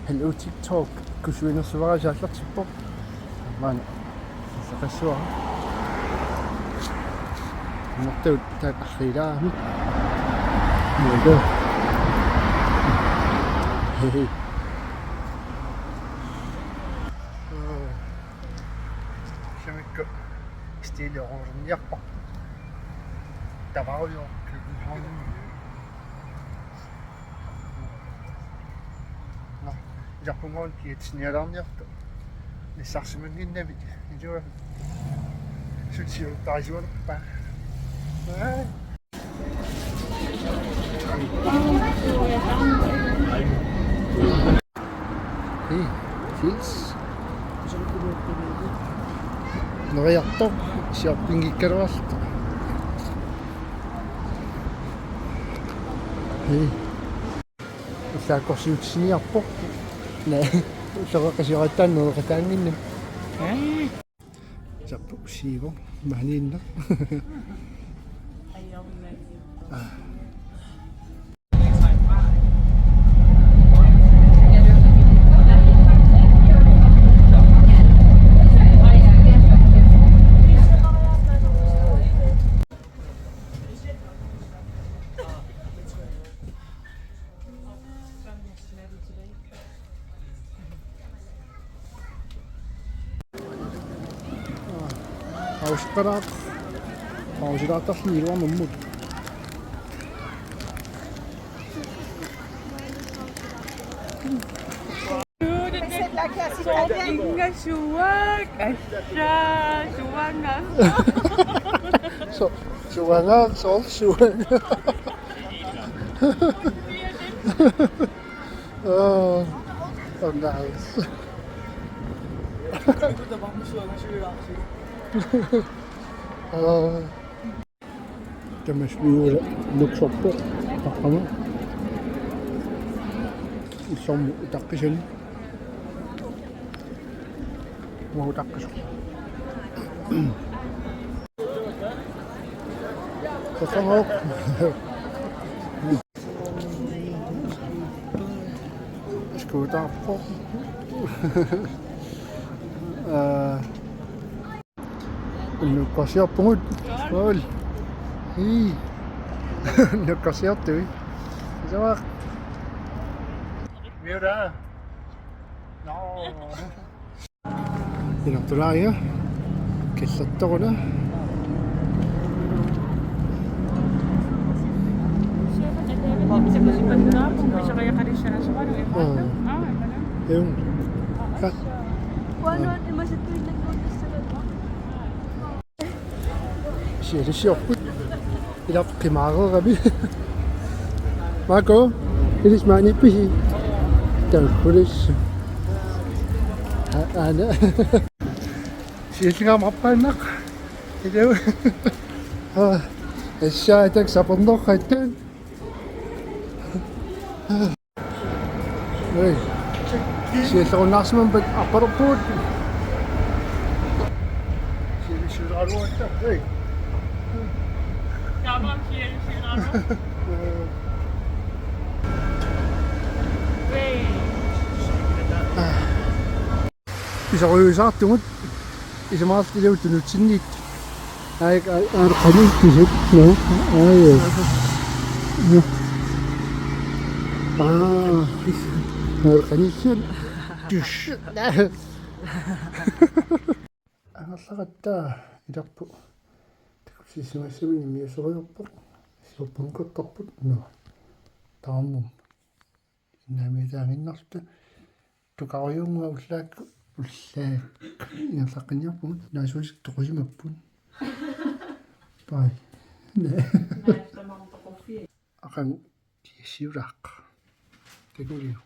Hello TikTok. Kusuinersuara saallartippo. Maana. Saqassuara. Mortut taaqarrilaami. Muga. Hei. Kemikko stiiliorniarpa. Tavario København. Japungon kiitsinialarniartu. Nissarsimunginnavit. Ijua. Sutsiu taisuarpa. Hei, fils. Noriartor siarpingikkaluarta. Hei. Saakorsiutsiniarpo. Nej, soqaqasiorataannu qataanginna. Sappu siivo mahniinna. Ausqaraaq ausilaatarniiluarnummut Inga suwag, asya, suwangan. Suwangaaq suwang. Oh, nice. Tamasmiula nuksorpo taqqama ilsormu utaqqisani mau taqqis taqqamoq skuutarpo nuqqasiarpungut ol ii nuqqasiartui isawaq miura no inartulaaya killertoruna yung siorput ilaq qimaaqerabi Marco ilis maanippihi tauqulis ana siillingaamappaannaq ilau assaatak sapernerqattaan ei siillerunnaarsimanpat apparuppuut siillissuulaaruatta ei Tamam Pisaruyusaartugut isamaartilautunutsinniit aaneqqanuuttisut no aaneqqanissun tush angerlaqattaa ilarpu takussisimassumini miusoriorpoq siorpunquttarput no taarmum innaamiitaanginnarta tukariunga ullaakku ullaak ingerlaqqinniarpugut naasuulik toqusimappun pai aqan siulaaq takuliu